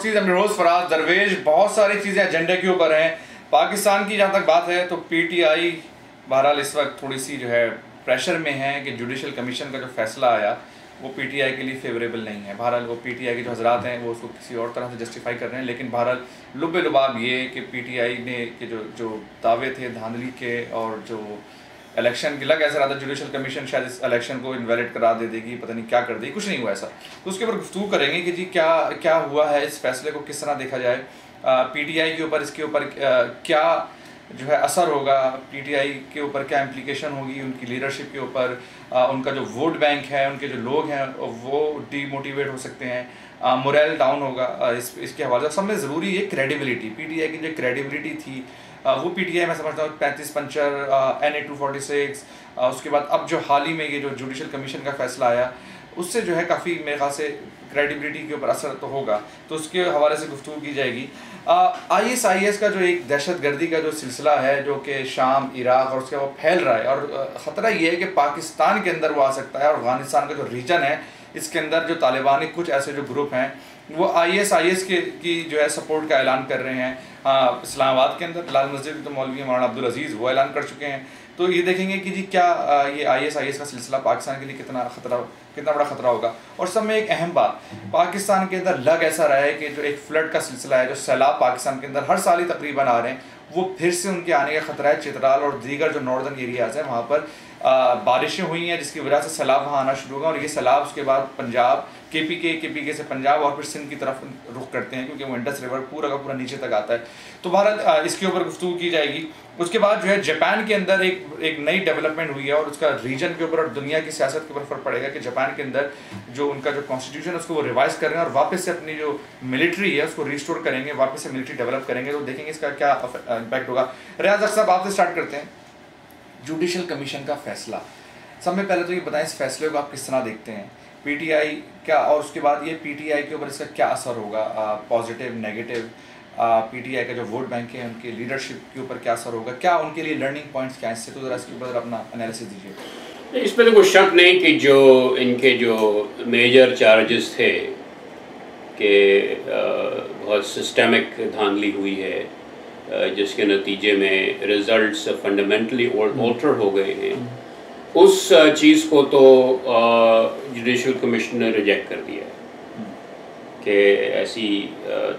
Overseas अमीरोज Faraz दरवेश, बहुत सारी चीज़ें एजेंडे के ऊपर हैं। पाकिस्तान की जहाँ तक बात है तो पीटीआई बहरहाल इस वक्त थोड़ी सी जो है प्रेशर में है कि जुडिशल कमीशन का जो फैसला आया वो पीटीआई के लिए फेवरेबल नहीं है। बहरहाल वो पीटीआई के जो हजरात हैं वो उसको किसी और तरह से जस्टिफाई कर रहे हैं, लेकिन बहरहाल लुब्बे लुबाब ये कि पीटीआई ने के जो दावे थे धांधली के और जो इलेक्शन की लग ऐसा रहा था जुडिशल कमीशन शायद इस इलेक्शन को इनवैलिड करा दे देगी, पता नहीं क्या कर देगी, कुछ नहीं हुआ ऐसा। तो उसके ऊपर गुफ्तगू करेंगे कि जी क्या क्या हुआ है, इस फैसले को किस तरह देखा जाए, पीटीआई के ऊपर इसके ऊपर क्या जो है असर होगा, पीटीआई के ऊपर क्या इम्प्लीकेशन होगी, उनकी लीडरशिप के ऊपर, उनका जो वोट बैंक है, उनके जो लोग हैं वो डीमोटिवेट हो सकते हैं, मोरल डाउन होगा। इसके हवाले से सबसे ज़रूरी है क्रेडिबिलिटी। पीटीआई की जो क्रेडिबिलिटी थी वो पीटीआई मैं समझता हूँ 35 पंचर NA 246, उसके बाद अब जो हाल ही में ये जो जुडिशल कमीशन का फैसला आया उससे जो है काफ़ी मेरे ख्याल से क्रेडिबिलिटी के ऊपर असर तो होगा, तो उसके हवाले से गुफ्तगू की जाएगी। ISIS का जो एक दहशतगर्दी का जो सिलसिला है जो कि शाम, इराक़ और उसके वो फैल रहा है, और ख़तरा ये है कि पाकिस्तान के अंदर वो आ सकता है, और अफ़गानिस्तान का जो रीजन है इसके अंदर जो तालिबानी कुछ ऐसे जो ग्रुप हैं वो ISIS की जो है सपोर्ट का ऐलान कर रहे हैं। इस्लामाबाद के अंदर लाल मस्जिद तो मौलवी मौलाना अब्दुल अजीज़ वो ऐलान कर चुके हैं। तो ये देखेंगे कि जी क्या ये ISIS का सिलसिला पाकिस्तान के लिए कितना बड़ा ख़तरा होगा। और सब में एक अहम बात, पाकिस्तान के अंदर लग ऐसा रहा है कि जो एक फ्लड का सिलसिला है, जो सैलाब पाकिस्तान के अंदर हर साल ही तकरीबन आ रहे हैं, वो फिर से उनके आने का ख़तरा है। चित्राल और दीगर जो नॉर्दर्न एरियाज़ हैं वहाँ पर बारिशें हुई हैं जिसकी वजह से सैलाब वहाँ आना शुरू होगा, और ये सैलाब उसके बाद पंजाब KPK से पंजाब और फिर सिंध की तरफ रुख करते हैं क्योंकि वो इंडस रिवर पूरा का पूरा नीचे तक आता है। तो भारत इसके ऊपर गुफ्तगू की जाएगी। उसके बाद जो है जापान के अंदर एक नई डेवलपमेंट हुई है और उसका रीजन के ऊपर और दुनिया की सियासत के ऊपर फर्क पड़ेगा कि जापान के अंदर जो उनका जो कॉन्स्टिट्यूशन है उसको वो रिवाइज कर रहे हैं और वापस से अपनी जो मिलिट्री है उसको रिस्टोर करेंगे, वापस से मिलिट्री डेवलप करेंगे। तो देखेंगे इसका क्या इम्पैक्ट होगा। रियाज अख्तर साहब आपसे स्टार्ट करते हैं। जुडिशल कमीशन का फैसला, सब में पहले तो ये बताएं इस फैसले को आप किस तरह देखते हैं, पीटीआई क्या, और उसके बाद ये पीटीआई के ऊपर इसका क्या असर होगा, पॉजिटिव नेगेटिव, पीटीआई का जो वोट बैंक है उनके लीडरशिप के ऊपर क्या असर होगा, क्या उनके लिए लर्निंग पॉइंट्स क्या हैं, इससे तो ज़रा इसके ऊपर अपना एनालिसिस दीजिए। इस पर तो कोई शक नहीं कि जो इनके जो मेजर चार्जेस थे कि बहुत सिस्टमिक धांधली हुई है जिसके नतीजे में रिजल्ट्स फंडामेंटली ऑल्टर हो गए हैं, उस चीज़ को तो जुडिशल कमीशन ने रिजेक्ट कर दिया है कि ऐसी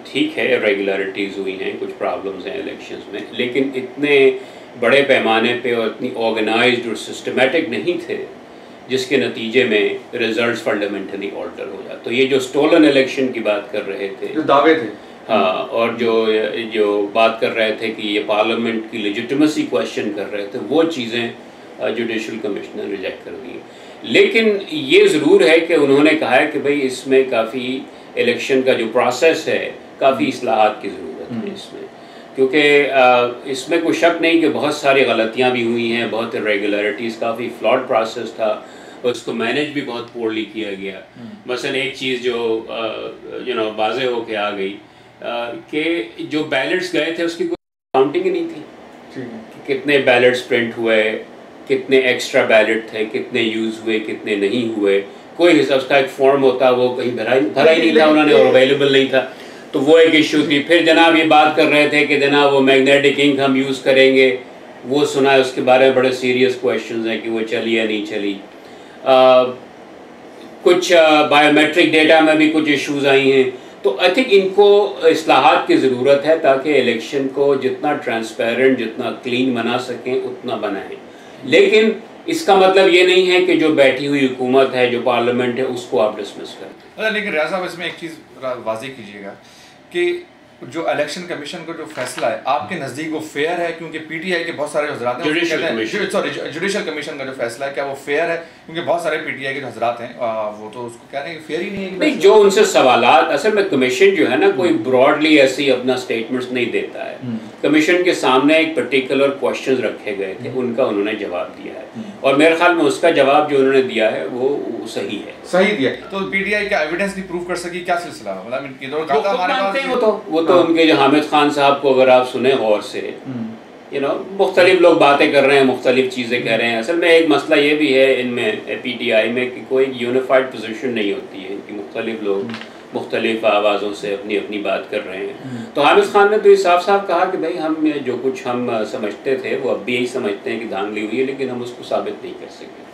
ठीक है रेगुलरिटीज़ हुई हैं, कुछ प्रॉब्लम्स हैं इलेक्शंस में, लेकिन इतने बड़े पैमाने पे और इतनी ऑर्गेनाइज्ड और सिस्टमेटिक नहीं थे जिसके नतीजे में रिजल्ट्स फंडामेंटली ऑल्टर हो जाए। तो ये जो स्टोलन इलेक्शन की बात कर रहे थे, जो दावे थे, हाँ, और जो बात कर रहे थे कि ये पार्लियामेंट की लेजिटिमेसी क्वेश्चन कर रहे थे, वो चीज़ें जुडिशल कमीशन ने रिजेक्ट कर दी। लेकिन ये ज़रूर है कि उन्होंने कहा है कि भाई इसमें काफ़ी इलेक्शन का जो प्रोसेस है काफ़ी इस्लाहात की ज़रूरत है इसमें, क्योंकि इसमें कोई शक नहीं कि बहुत सारी गलतियाँ भी हुई हैं, बहुत इरेगुलरिटीज़, काफ़ी फ्लॉड प्रोसेस था, उसको मैनेज भी बहुत पोरली किया गया। मसलन एक चीज़ जो वाज़े होके आ गई कि जो बैलेट्स गए थे उसकी कोई काउंटिंग ही नहीं थी कि कितने बैलेट्स प्रिंट हुए, कितने एक्स्ट्रा बैलेट थे, कितने यूज़ हुए, कितने नहीं हुए, कोई हिसाब, उसका एक फॉर्म होता वो कहीं भरा ही नहीं था उन्होंने, और अवेलेबल नहीं था, तो वो एक इशू थी। फिर जनाब ये बात कर रहे थे कि जनाब वो मैग्नेटिक इंक हम यूज़ करेंगे, वो सुना है, उसके बारे में बड़े सीरियस क्वेश्चंस हैं कि वो चली या नहीं चली। कुछ बायोमेट्रिक डेटा में भी कुछ इश्यूज़ आई हैं। तो आई थिंक इनको इस्लाहात की ज़रूरत है ताकि इलेक्शन को जितना ट्रांसपेरेंट, जितना क्लीन बना सकें उतना बनाएं। लेकिन इसका मतलब ये नहीं है कि जो बैठी हुई हुकूमत है, जो पार्लियामेंट है, उसको आप डिसमिस करें। लेकिन रियाज साहब इसमें एक चीज़ वाज़ेह कीजिएगा कि जो इलेक्शन कमीशन का जो फैसला है आपके नज़दीक वो फेयर है, क्योंकि पीटीआई के बहुत सारे हजरात हैं, जुडिशल कमीशन का जो फैसला है क्या वो फेयर है, क्योंकि बहुत सारे पीटीआई के हजरात हैं वो तो उसको कह रहे हैं कि फेयर ही नहीं है। नहीं, जो उनसे सवालात, असल में कमीशन जो है ना कोई ब्रॉडली ऐसे ही अपना स्टेटमेंट्स नहीं देता है। कमीशन के सामने एक पर्टिकुलर क्वेश्चन रखे गए थे, उनका उन्होंने जवाब दिया है, और मेरे ख्याल में उसका जवाब जो उन्होंने दिया है वो सही है, सही दिया। तो पीटीआई का एविडेंस नहीं प्रूव कर सकी, क्या सिलसिला है? मतलब वो तो उनके जो हामिद खान साहब को अगर आप सुने गौर से, मुख्तलिफ लोग बातें कर रहे हैं, मुख्तलिफ चीज़ें कह रहे हैं। असल में एक मसला ये भी है इनमें पीटीआई में कि कोई यूनिफाइड पोजीशन नहीं होती है, कि मुख्तलिफ लोग मुख्तलिफ आवाज़ों से अपनी अपनी बात कर रहे हैं। तो हामिद खान ने तो ये साफ साफ कहा कि भाई हम जो कुछ हम समझते थे वो अब भी यही समझते हैं कि धांधली हुई है, लेकिन हम उसको साबित नहीं कर सके।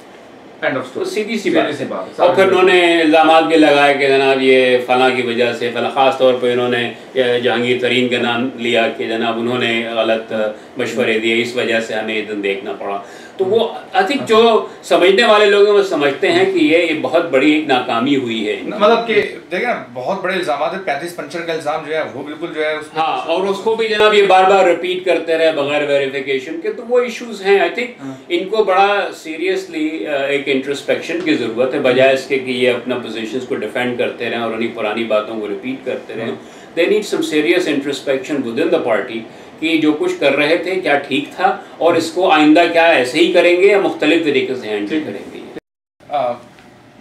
तो सीधी सी बात है। और फिर उन्होंने इल्ज़ाम भी लगाए कि जनाब ये फ़लाँ की वजह से फ़लाँ, ख़ास तौर पर इन्होंने जहांगीर तरीन का नाम लिया कि जनाब उन्होंने गलत मशवरे दिए, इस वजह से हमें इधर देखना पड़ा। तो वो आई थिंक जो समझने वाले लोग हैं वो समझते हैं कि ये बहुत बड़ी एक नाकामी हुई है। मतलब कि देखिए ना, बहुत बड़े इल्ज़ाम है, 35 पंचर का इल्ज़ाम जो है वो बिल्कुल जो है हाँ, और उसको भी जनाब ये बार बार रिपीट करते रहे बगैर वेरिफिकेशन के, तो वो इश्यूज हैं। आई थिंक इनको बड़ा सीरियसली एक इंट्रोस्पेक्शन की ज़रूरत है, बजाय इसके कि ये अपना पोजीशंस को डिफेंड करते रहें और उन्हीं पुरानी बातों को रिपीट करते रहें। They need some serious introspection within the party कि जो कुछ कर रहे थे क्या ठीक था, और इसको आइंदा क्या ऐसे ही करेंगे या मुख्तलिफ तरीके से हैंडल करेंगे।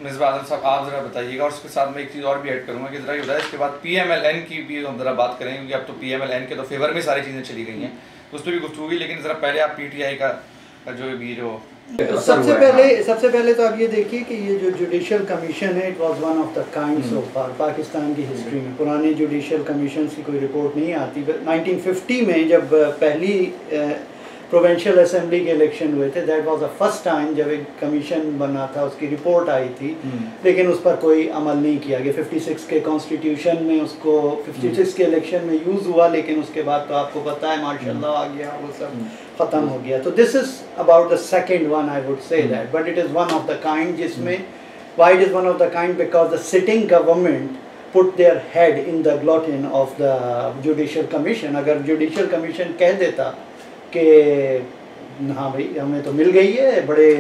मिसबाह आजम साहब, आप ज़रा बताइएगा, और उसके साथ मैं एक चीज़ और भी ऐड करूँगा कि ज़रा ये बताइए इसके बाद PMLN की भी हम ज़रा बात करेंगे, क्योंकि अब तो PMLN के तो फेवर में सारी चीज़ें चली गई हैं, तो उस पर भी गुफ्तगू होगी। लेकिन ज़रा पहले आप PTI का जो सबसे पहले तो आप ये देखिए कि ये जो जुडिशल कमीशन है, it was one of the kind so far Pakistan की हिस्ट्री में। पुराने जुडिशल कमीशन की कोई रिपोर्ट नहीं आती। 1950 में जब पहली प्रोविंशियल असेंबली के इलेक्शन हुए थे, that was the first time जब एक कमीशन बना था, उसकी रिपोर्ट आई थी, लेकिन उस पर कोई अमल नहीं किया गया। 56 के कॉन्स्टिट्यूशन में उसको 56 के इलेक्शन में यूज़ हुआ, लेकिन उसके बाद तो आपको पता है माशाल्लाह आ गया, वो सब ख़त्म हो गया। तो this is about the second one, I would say that, but it is one of the kind, जिसमें why it is one of the kind because the sitting government put their head in the guillotine of the judicial commission. अगर judicial commission कह देता कि हाँ भाई हमें तो मिल गई है, बड़े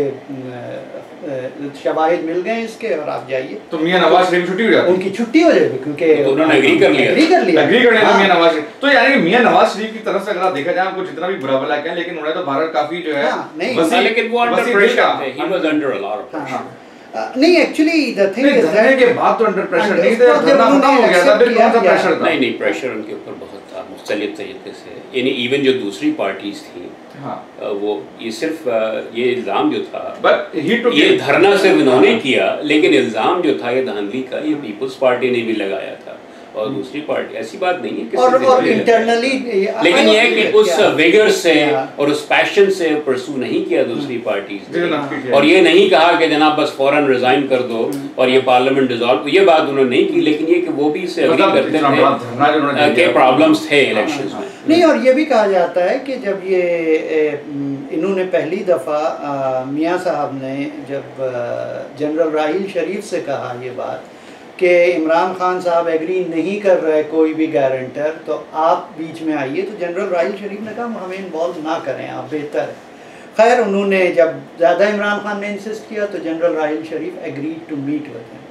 शवाहिद मिल गए इसके, और आप जाइए, तो मियां नवाज शरीफ छुट्टी हो जाती, उनकी छुट्टी हो जाएगी, क्योंकि तो उन्होंने एग्री कर लिया तो मियां नवाज शरीफ, तो यानी मियां नवाज शरीफ की तरफ से अगर आप देखा जाए, आपको जितना भी बुरा भला कहें, लेकिन उन्होंने तो भारत काफी जो है लेकिन वो अंडर प्रेशर थे, he was under a lot of pressure. नहीं, actually the thing is that के बाद तो अंडर प्रेशर नहीं थे, धरना खत्म हो गया था, फिर कौन सा प्रेशर था? नहीं, प्रेशर उनके ऊपर बहुत था मुख्तलिफ तरीके से। यानी इवन जो दूसरी पार्टीज थी, वो ये सिर्फ ये इल्ज़ाम जो था, ये धरना सिर्फ इन्होंने किया, लेकिन इल्ज़ाम जो था ये धांधली का, ये पीपल्स पार्टी ने भी लगाया था, और दूसरी पार्टी, ऐसी बात नहीं है कि और इंटरनली, लेकिन ये है कि उस विगर से और उस पैशन से परसू नहीं किया दूसरी पार्टीज, और ये नहीं कहा कि जनाब बस फौरन रिजाइन कर दो और ये पार्लियामेंट डिसॉल्व, ये बात उन्होंने नहीं की, लेकिन ये कि वो भी इससे एग्री करते थे कि प्रॉब्लम्स थे इलेक्शंस में। नहीं, और ये भी कहा जाता है कि जब ये इन्होंने पहली दफ़ा मियाँ साहब ने जब जनरल राहील शरीफ से कहा ये बात कि इमरान खान साहब एग्री नहीं कर रहे कोई भी गारंटर, तो आप बीच में आइए, तो जनरल राहील शरीफ ने कहा हमें इन्वॉल्व ना करें, आप बेहतर है। खैर उन्होंने जब ज़्यादा इमरान खान ने इंसिस्ट किया तो general Raheel Sharif agreed to meet with him,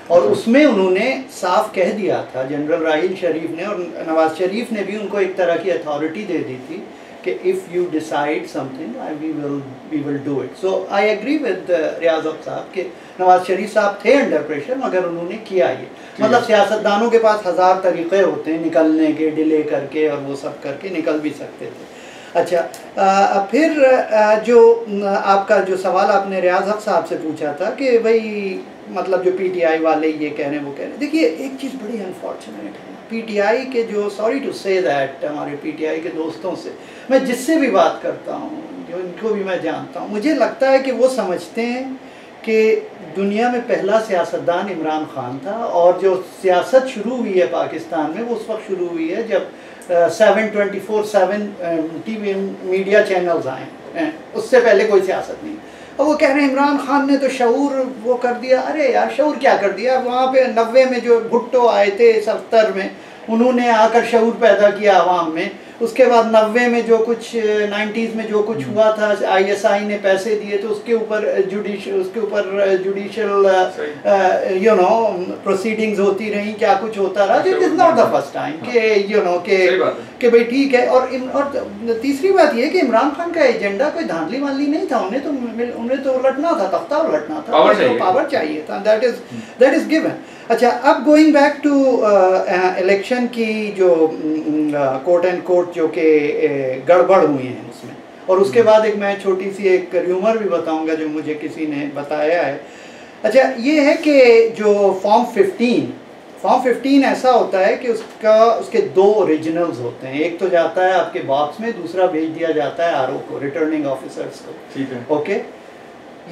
और उसमें उन्होंने साफ कह दिया था जनरल राहील शरीफ ने, और नवाज शरीफ ने भी उनको एक तरह की अथॉरिटी दे दी थी कि if you decide something we will do it. So I agree with Riyaz साहब कि नवाज शरीफ साहब थे अंडर प्रेशर, मगर उन्होंने किया ये। मतलब सियासतदानों के पास 1000 तरीक़े होते हैं निकलने के, डिले करके और वो सब करके निकल भी सकते थे। अच्छा, फिर जो आपका जो सवाल आपने रियाज हक साहब से पूछा था कि भाई मतलब जो PTI वाले ये कह रहे हैं वो कह रहे हैं, देखिए एक चीज़ बड़ी अनफॉर्चुनेट है, PTI के जो, सॉरी टू से दैट, हमारे PTI के दोस्तों से मैं जिससे भी बात करता हूँ, जो इनको भी मैं जानता हूँ, मुझे लगता है कि वो समझते हैं कि दुनिया में पहला सियासतदान इमरान खान था, और जो सियासत शुरू हुई है पाकिस्तान में वो उस वक्त शुरू हुई है जब 7/24/7 TV मीडिया चैनल्स आए, उससे पहले कोई सियासत नहीं। और वो कह रहे हैं इमरान खान ने तो शऊर वो कर दिया। अरे यार, शऊर क्या कर दिया? वहाँ पे 90 में जो भुट्टो आए थे, 70 में उन्होंने आकर शऊर पैदा किया आवाम में। उसके बाद 90 में जो कुछ 90s में जो कुछ हुआ था, ISI ने पैसे दिए तो उसके ऊपर जुडिशल यू नो प्रोसीडिंग्स होती रही, क्या कुछ होता रहा। It is not the first time कि यू नो कि भाई ठीक है। और तीसरी बात ये कि इमरान खान का एजेंडा कोई धांधली वांधली नहीं था, उन्हें तो उलटना था, तख्ता उलटना था, पावर चाहिए था, दैट इज़ गिवन। अच्छा, अब गोइंग बैक टू इलेक्शन की जो कोट एंड कोट जो कि गड़बड़ हुई हैं उसमें, और उसके बाद एक मैं छोटी सी एक र्यूमर भी बताऊंगा जो मुझे किसी ने बताया है। अच्छा, ये है कि जो फॉर्म फॉर्म 15 ऐसा होता है कि उसके 2 ओरिजिनल्स होते हैं, एक तो जाता है आपके बॉक्स में, दूसरा भेज दिया जाता है आरओ को, रिटर्निंग ऑफिसर्स को। ठीक है। ओके,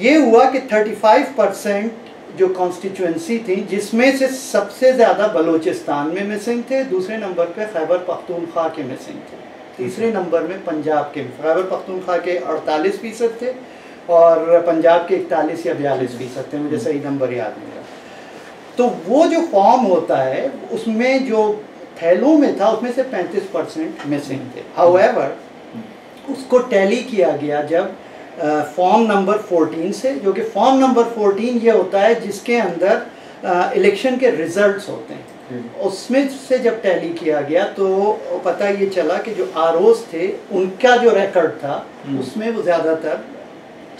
ये हुआ कि 35% जो कॉन्स्टिट्यूंसी थी, जिसमें से सबसे ज़्यादा बलूचिस्तान में मिसिंग थे, दूसरे नंबर पे खैबर पख्तूनख्वा के मिसिंग थे, तीसरे नंबर में पंजाब के। खैबर पख्तूनख्वा के 48% थे और पंजाब के 41 या 42% थे, मुझे सही नंबर याद नहीं रहा। तो वो जो फॉर्म होता है उसमें जो थैलों में था उसमें से 35% मिसिंग थे। हाउएवर उसको टैली किया गया जब फॉर्म नंबर 14 से, जो कि फॉर्म नंबर 14 ये होता है जिसके अंदर इलेक्शन के रिजल्ट्स होते हैं, उसमें से जब टैली किया गया तो पता ये चला कि जो आरओस थे उनका जो रिकॉर्ड था उसमें वो ज़्यादातर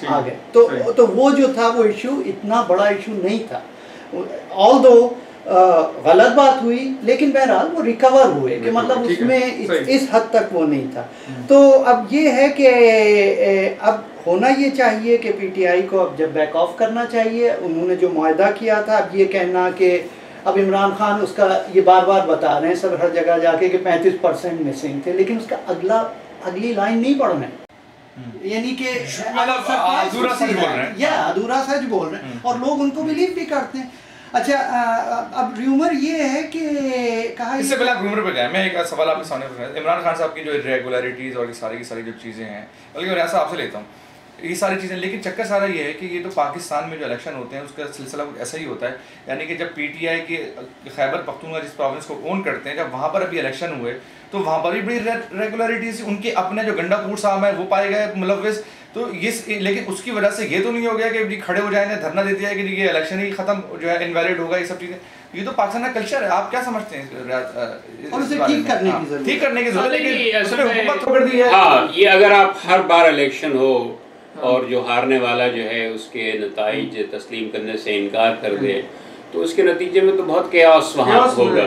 आ गए। तो वो जो था वो इशू इतना बड़ा इशू नहीं था, ऑल्दो गलत बात हुई, लेकिन बहरहाल वो रिकवर हुए कि मतलब उसमें इस हद तक वो नहीं था। तो अब ये है कि अब होना ये चाहिए कि पीटीआई को अब जब बैक ऑफ करना चाहिए, उन्होंने जो मुआहदा किया था, अब ये कहना कि अब इमरान खान उसका ये बार बार बता रहे हैं सब हर जगह जाके कि 35% मिसिंग थे, लेकिन उसका अगली लाइन नहीं पढ़ रहे हैं, यानी कि अधूरा सच बोल रहे हैं, या अधूरा सच बोल रहे हैं और लोग उनको बिलीव भी करते हैं। अच्छा, अब र्यूमर ये है कि कहा, इससे पहले र्यूमर पे गए, मैं एक सवाल आपके सामने रखा है। इमरान खान साहब की जो इरेगुलरिटीज़ और की सारी जो चीज़ें हैं, बल्कि मैं ऐसा आपसे लेता हूँ ये सारी चीज़ें, लेकिन चक्कर सारा ये है कि ये तो पाकिस्तान में जो इलेक्शन होते हैं उसका सिलसिला कुछ ऐसा ही होता है, यानी कि जब पीटीआई के खैबर पख्तूनख्वा जिस प्रोविंस को ओन करते हैं, जब वहाँ पर अभी इलेक्शन हुए तो वहाँ पर भी बड़ी रेगुलरिटीज, उनके अपने जो गंडापुर साहब हैं वो पाए गए मुलव्विस। तो ये, लेकिन उसकी वजह से ये तो नहीं हो गया कि खड़े हो जाएंगे, धरना दे दिया कि ये इलेक्शन ही खत्म जो है इनवैलिड होगा, ये सब चीज़ें। ये तो पाकिस्तान का कल्चर है, आप क्या समझते हैं? और उसे ठीक करने की जरूरत है, लेकिन हुकूमत पकड़ दी है। हाँ, ये अगर आप हर बार इलेक्शन हो और जो हारने वाला जो है उसके नताइज तस्लीम करने से इनकार कर दे, तो उसके नतीजे में तो बहुत केओस वहाँ होगा।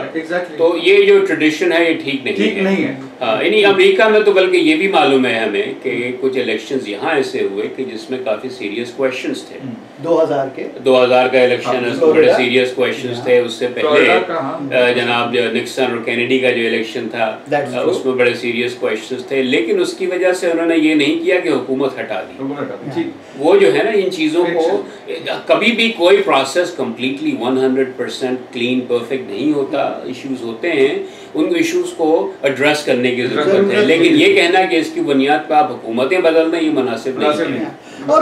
तो ये जो ट्रेडिशन है ये ठीक नहीं है। हाँ, यानी अमेरिका में तो बल्कि ये भी मालूम है हमें कि कुछ इलेक्शंस यहाँ ऐसे हुए कि जिसमें काफ़ी सीरियस क्वेश्चंस थे। 2000 का इलेक्शन है, उसमें बड़े सीरियस क्वेश्चंस थे। उससे पहले जनाब जो निक्सन और कैनेडी का जो इलेक्शन था उसमें बड़े सीरियस क्वेश्चंस थे, लेकिन उसकी वजह से उन्होंने ये नहीं किया कि हुकूमत हटा दी। वो जो है ना, इन चीज़ों को कभी भी कोई प्रोसेस कम्प्लीटली 100% क्लीन परफेक्ट नहीं होता, इश्यूज होते हैं, उन इश्यूज को एड्रेस करने की जरूरत है। लेकिन ये कहना कि इसकी बुनियाद पर आप हुकूमतें बदलना, ये मुनासिब नहीं है। और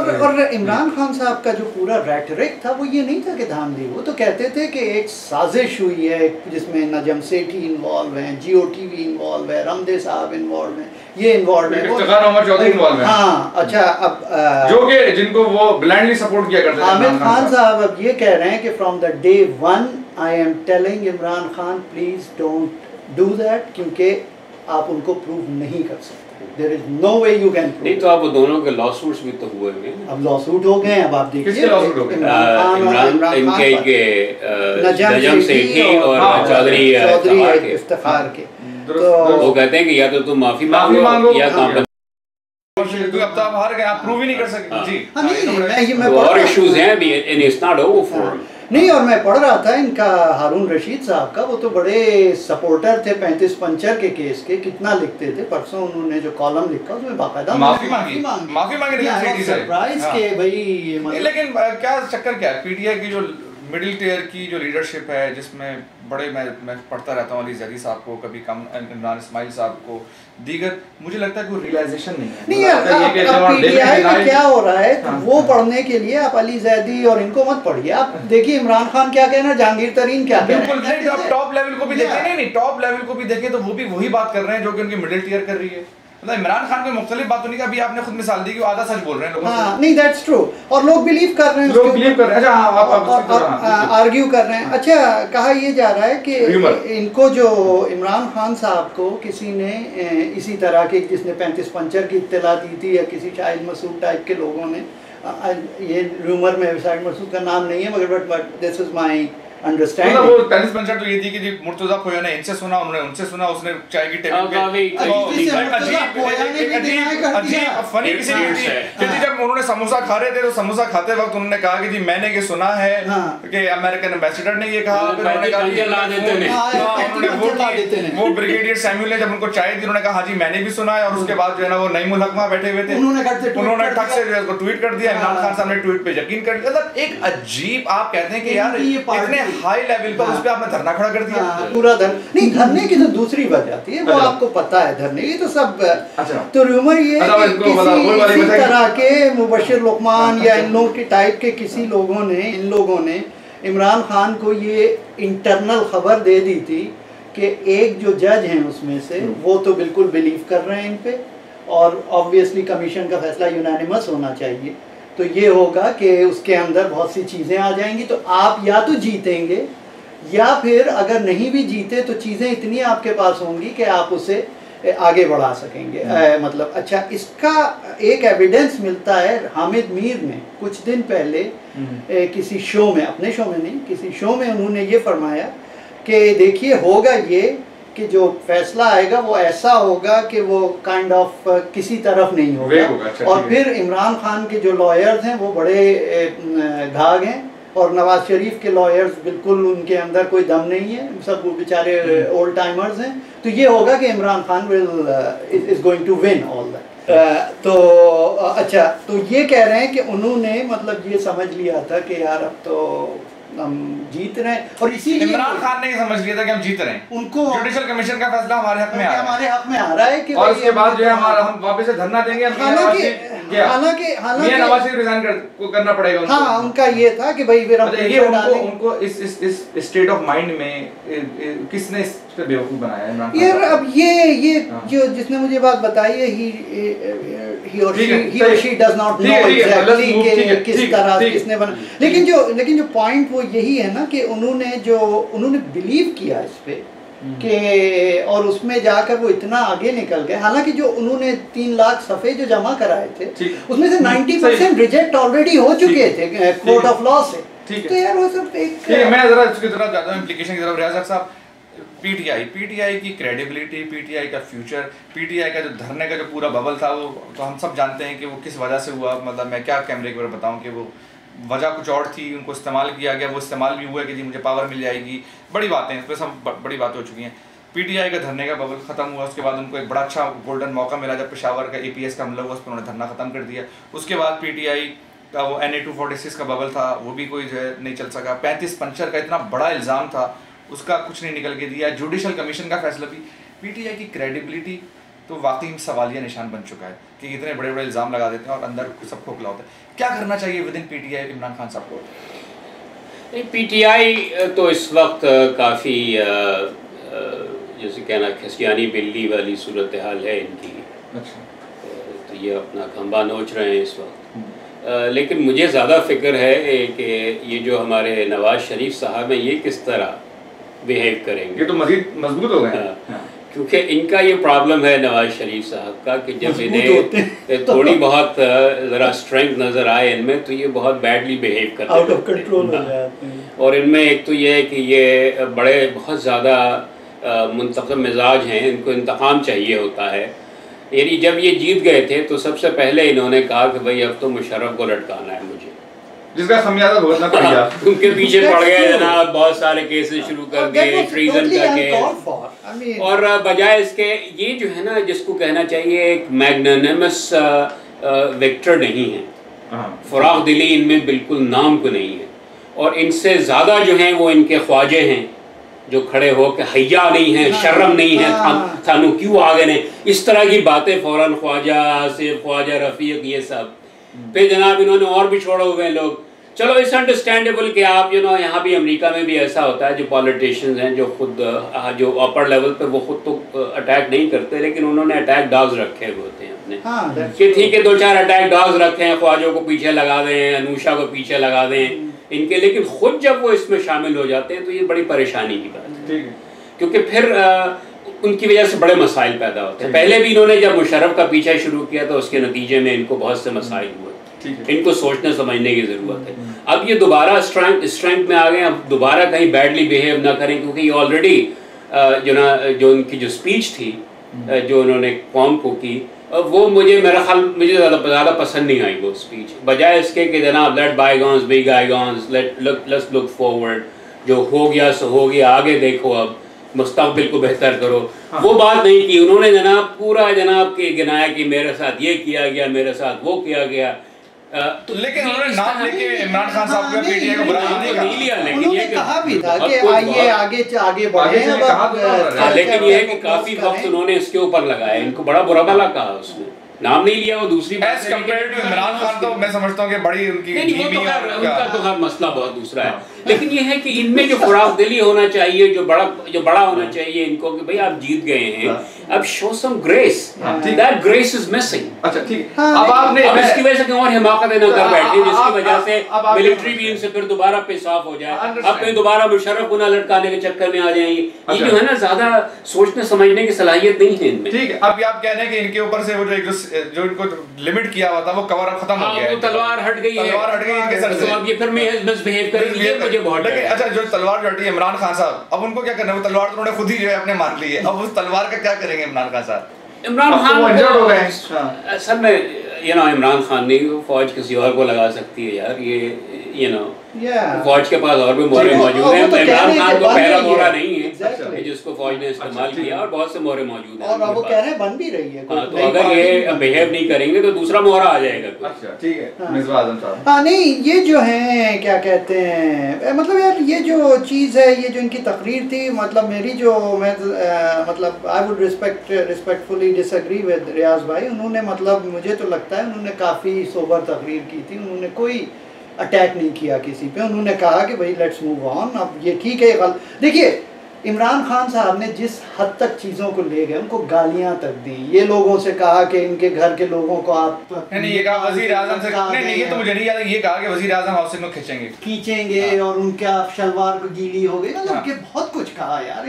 इमरान खान साहब का जो पूरा रेटरिक था वो ये नहीं था कि धांधली, वो तो कहते थे कि एक साजिश हुई है जिसमें नजम सेठी इन्वॉल्व हैं, GOT भी इन्वॉल्व है, रमदे साहब इन्वॉल्व हैं, ये इन्वॉल्व है, उमर चौधरी इन्वॉल्व है। हाँ, अच्छा, अब जो कि जिनको वो ब्लाइंडली सपोर्ट किया करते थे आमिर खान साहब अब ये कह रहे हैं कि from the day 1 I am telling Imran Khan please don't do that, क्योंकि आप उनको प्रूव नहीं कर सकते। There is no way you can prove. नहीं तो आप दोनों के लॉसूट्स भी तो हुए हैं। अब लॉसूट हो गए, अब आप देखिए किसके लॉसूट हो गए? नजम सेठी और चौधरी इफ्तिखार के। तो वो कहते हैं कि या तो तुम माफी मांगो या काम अब तो आप हार गए, आप प्रूव ही नहीं कर सकते। जी, और इश्यूज हैं अभी, and it's not over for नहीं। और मैं पढ़ रहा था इनका हारून रशीद साहब का, वो तो बड़े सपोर्टर थे 35 पंचर के केस के, कितना लिखते थे। परसों उन्होंने जो कॉलम लिखा उसमें बाकायदा माफी मांगी सरप्राइज के भाई। लेकिन क्या चक्कर क्या है, पीटीआई की जो मिडिल टियर की जो लीडरशिप है, जिसमें बड़े मैं पढ़ता रहता हूँ अली जैदी साहब को, कभी इमरान इस्माइल साहब को, दीगर, मुझे लगता है कोई रियलाइजेशन नहीं है। अब पीटीआई में क्या हो रहा है, तो वो पढ़ने के लिए आप अली जैदी और इनको मत पढ़िए, आप देखिए इमरान खान क्या कहना, जहांगीर तरीन क्या कहना। बिल्कुल, आप टॉप लेवल को भी देखें, नहीं टॉप लेवल को भी देखें तो वो भी वही बात कर रहे हैं जो कि उनकी मिडिल टियर कर रही है। मतलब इमरान खान को मुख्तलिफ बात होने का, अभी आपने खुद मिसाल दी कि वो आधा सच बोल रहे हैं लोगों से। हाँ, नहीं, दैट्स ट्रू, और लोग बिलीव कर रहे हैं, लोग बिलीव कर रहे हैं। अच्छा, आप आर्ग्यू कर रहे हैं। अच्छा, कहा ये जा रहा है कि इनको जो इमरान खान साहब को किसी ने इसी तरह के, जिसने 35 पंचर की इत्तला दी थी, या किसी शाहिद मसूद टाइप के लोगों ने, ये रूमर में शाहिद मसूद का नाम नहीं है, मगर but this is my understand. वो 45% तो ये थी कि जी मुर्तजा खोया ने इनसे सुना, उन्होंने उनसे सुना, उसने चाय की टेबल पे फनी किसी जब उन्होंने समोसा खा रहे थे तो समोसा खाते वक्त उन्होंने कहा कि जी मैंने ये सुना है कि अमेरिकन एम्बेसडर ने ये कहा, उन्होंने वो ब्रिगेडियर सैमुअल ने जब उनको चाय दी उन्होंने कहा हाँ जी मैंने भी सुना है, और उसके बाद जो है ना वो नईमुल हक वहां बैठे हुए थे, उन्होंने ठग से ट्वीट कर दिया, इमरान खान साहब ने ट्वीट पे यकीन कर दिया। मतलब एक अजीब, आप कहते हैं कि यार इतने हाई लेवल पर उस पे आपने धरना खड़ा कर दिया। पूरा नहीं, धरने की तो दूसरी वजह थी, वो आपको पता है धरने की तो सब। तो रूमर ये किसी तरह के मुबशिर लुकमान या इन लोगों के टाइप के किसी लोगों ने, इन लोगों ने इमरान खान को ये इंटरनल खबर दे दी थी कि एक जो जज हैं उसमें से वो तो बिल्कुल बिलीव कर रहे हैं इन पे, और ऑब्वियसली कमीशन का फैसला यूनानिमस होना चाहिए, तो ये होगा कि उसके अंदर बहुत सी चीज़ें आ जाएंगी, तो आप या तो जीतेंगे या फिर अगर नहीं भी जीते तो चीज़ें इतनी आपके पास होंगी कि आप उसे आगे बढ़ा सकेंगे। मतलब अच्छा, इसका एक एविडेंस मिलता है, हामिद मीर ने कुछ दिन पहले किसी शो में, अपने शो में नहीं, किसी शो में उन्होंने ये फरमाया कि देखिए होगा ये कि जो फैसला आएगा वो ऐसा होगा कि वो काइंड ऑफ किसी तरफ नहीं होगा, और फिर इमरान खान के जो लॉयर्स हैं वो बड़े घाग हैं, और नवाज शरीफ के लॉयर्स बिल्कुल उनके अंदर कोई दम नहीं है, सब बेचारे ओल्ड टाइमर्स हैं, तो ये होगा कि Imran Khan is going to win all that. तो अच्छा, तो ये कह रहे हैं कि उन्होंने मतलब ये समझ लिया था कि यार अब तो हम जीत रहे हैं, और इसीलिए इमरान खान ने समझ लिया था कि हम जीत रहे हैं, उनको जुडिशल कमीशन का फैसला हमारे हक में आ रहा है कि और उसके बाद जो है हमारा हम वापस से धरना देंगे। हालांकि नवाज शरीफ रिजाइन करना पड़ेगा उनको। हाँ, उनका ये था कि भाई फिर ये उनको इस स्टेट ऑफ माइंड में किसने इस पे बेवकूफ बनाया इमरान खान? यार अब ये जो जिसने मुझे बात बताई है, he or she does not know exactly कि किस तरह किसने बना, लेकिन जो पॉइंट वो यही है ना कि उन्होंने बिलीव किया इस पे कि, और उसमें जाकर वो इतना आगे निकल गए। हालांकि जो उन्होंने 3 लाख सफ़े जो जमा कराए थे उसमें से 90% रिजेक्ट ऑलरेडी हो चुके थे कोर्ट ऑफ लॉ से। तो यार वो सब एक मैं जरा इसकी तरफ जाता हूं, इम्प्लीकेशन की तरफ। रियाज साहब, पीटीआई की क्रेडिबिलिटी, पीटीआई का फ्यूचर, पीटीआई का जो धरने का जो पूरा बबल था वो तो हम सब जानते हैं कि वो किस वजह से हुआ। मतलब मैं क्या कैमरे के ऊपर बताऊं कि वो वजह कुछ और थी, उनको इस्तेमाल किया गया, वो इस्तेमाल भी हुआ कि जी मुझे पावर मिल जाएगी, बड़ी बातें, इस पर सब बड़ी बातें हो चुकी हैं। पीटीआई का धरने का बबल ख़त्म हुआ, उसके बाद उनको एक बड़ा अच्छा गोल्डन मौका मिला जब पेशावर का APS का हमला हुआ, उस पर उन्होंने धरना ख़त्म कर दिया। उसके बाद पीटीआई का वो NA-246 का बबल था, वो भी कोई जो है नहीं चल सका। 35 पंचर का इतना बड़ा इल्ज़ाम था, उसका कुछ नहीं निकल के दिया। जुडिशल कमीशन का फैसला भी, पीटीआई की क्रेडिबिलिटी तो वाकई में सवालिया निशान बन चुका है कि इतने बड़े बड़े इल्ज़ाम लगा देते हैं और अंदर सब खोखला होता है। क्या करना चाहिए with in PTI Imran Khan साहब को? पीटीआई तो इस वक्त काफ़ी जैसे कहना खिसियानी बिल्ली वाली सूरत हाल है इनकी। अच्छा। तो ये अपना खंबा नोच रहे हैं इस वक्त। लेकिन मुझे ज़्यादा फ़िक्र है कि ये जो हमारे नवाज शरीफ साहब हैं ये किस तरह बिहेव करेंगे। ये तो मज़ीद मजबूत हो गए। क्योंकि इनका ये प्रॉब्लम है नवाज शरीफ साहब का कि जब इन्हें थोड़ी बहुत ज़रा स्ट्रेंथ नज़र आए इनमें तो ये बहुत बैडली बिहेव करते हैं, आउट ऑफ कंट्रोल हो जाते हैं। और इनमें एक तो ये है कि ये बड़े बहुत ज़्यादा मुंतक़िम मिजाज हैं, इनको इंतकाम चाहिए होता है। यानी जब ये जीत गए थे तो सबसे पहले इन्होंने कहा कि भाई अब तो मुशर्रफ को लटकाना है मुझे, जिसका खमियाजा भुगतना पड़ेगा। उनके पीछे पड़ गए जनाब, बहुत सारे केसेस शुरू कर दिए, ट्रीजन का केस, और बजाय इसके ये जो है ना जिसको कहना चाहिए एक मैग्नानिमस विक्टर नहीं है, फराख दिली इनमें बिल्कुल नाम को नहीं है। और इनसे ज़्यादा जो हैं वो इनके ख्वाजे हैं जो खड़े हो के हया नहीं है, शर्म नहीं है, थानू क्यों आ गए ने, इस तरह की बातें फ़ौरन ख्वाजा आसिफ, ख्वाजा रफ़ीक, ये सब। फिर जनाब इन्होंने और भी छोड़े हुए लोग। चलो इट्स अंडरस्टैंडेबल कि आप यहाँ भी अमेरिका में भी ऐसा होता है, जो पॉलिटिशियंस हैं जो खुद जो अपर लेवल पे वो खुद तो अटैक नहीं करते, लेकिन उन्होंने अटैक डॉग्स रखे हुए होते हैं अपने कि ठीक है 2-4 अटैक डॉग्स रखे हैं, ख्वाजों को पीछे लगा दें, अनुषा को पीछे लगा दें इनके, लेकिन खुद जब वो इसमें शामिल हो जाते हैं तो ये बड़ी परेशानी की बात है, क्योंकि फिर उनकी वजह से बड़े मसाइल पैदा होते हैं। पहले भी इन्होंने जब मुशर्रफ का पीछा शुरू किया तो उसके नतीजे में इनको बहुत से मसाइल हुए, इनको सोचने समझने की ज़रूरत है। अब ये दोबारा स्ट्रेंथ में आ गए, अब दोबारा कहीं बैडली बिहेव ना करें, क्योंकि ये ऑलरेडी जो उनकी जो स्पीच थी जो उन्होंने कौम को की, वो मुझे ज़्यादा पसंद नहीं आई वो स्पीच। बजाय इसके कि जनाब let bygones be bygones, let's look forward, जो हो गया सो हो गया, आगे देखो, अब मुस्तकबिल को बेहतर करो। हाँ। वो बात नहीं की उन्होंने जनाब, पूरा जनाब के गिनाया कि मेरे साथ ये किया गया, मेरे साथ वो किया गया। तो लेकिन उन्होंने नाम लेके इमरान खान साहब का पीटीआई को बुरा नहीं लिया, लेकिन ये कहा भी था कि आइए आगे बढ़े। लेकिन ये है कि काफी वक्त उन्होंने इसके ऊपर लगाया, इनको बड़ा बुरा भला कहा, उसने नाम नहीं लिया। वो दूसरी as compare to Imran Khan तो मैं समझता हूँ कि बड़ी उनकी उनका तो हर मसला बहुत दूसरा है। लेकिन ये है कि इनमें जो फराखदिली होना चाहिए, जो बड़ा होना चाहिए इनको, कि भाई आप जीत गए हैं, अब show some grace, that grace is missing. अच्छा ठीक है, अब आपने अब इसकी वजह से और हिमाकतें न कर बैठे, जिसकी वजह से मिलिट्री भी इनसे फिर दोबारा पेश ऑफ हो जाए, अब कहीं दोबारा मुशर्रफ को ना लटकाने के चक्कर में आ जाएंगे। ये जो है ना, ज्यादा सोचने समझने की सलाहियत नहीं है इनमें। ठीक है, अब आप कह रहे हैं कि इनके ऊपर से वो जो इनको लिमिट किया हुआ था वो कवर अप खत्म हो गया है, तलवार हट गई है, इनके सर से। अब ये फिर मिसबिहेव करेंगे, मुझे बहुत डर है। अच्छा, जो तलवार जो हटी है इमरान खान साहब, अब उनको क्या करना है? वो तलवार तो उन्होंने खुद ही जो है अपने मान ली है, अब उस तलवार का क्या करेंगे इमरान खान साहब? इमरान खान हो गए असल में इमरान खान नहीं, फौज किसी और को लगा सकती है यार, ये फौज के पास और भी मोहरे मौजूद हैं। इमरान खान को पहला मोहरा नहीं है जिसको फौज ने इस्तेमाल किया, और बहुत से मोहरे मौजूद हैं, और वो कह रहे हैं बन भी रही है। तो अगर ये बिहेव नहीं करेंगे तो दूसरा मोहरा आ जाएगा। अच्छा ठीक है, मिसबा आजम साहब। हाँ नहीं, ये जो है क्या कहते हैं, मतलब यार ये जो चीज़ है, ये जो इनकी तकरीर थी, मतलब मेरी जो मतलब I would respectfully disagree with Riyaz भाई। उन्होंने मतलब मुझे तो लगता है उन्होंने काफ़ी सोबर तकरीर की थी, उन्होंने कोई अटैक नहीं किया किसी पे। उन्होंने कहा कि भाई लेट्स मूव ऑन, अब ये ठीक है। देखिए इमरान खान साहब ने जिस हद तक चीज़ों को ले गए, उनको गालियां तक दी, ये लोगों से कहा कि इनके घर के लोगों को आप नहीं, ये कहा वजीर आजम से, नहीं ये तो मुझे नहीं याद, ये कहा कि वजीर आजम हाउस में खींचेंगे और उनका शलवार को गीली हो गई, मतलब बहुत कुछ कहा यार।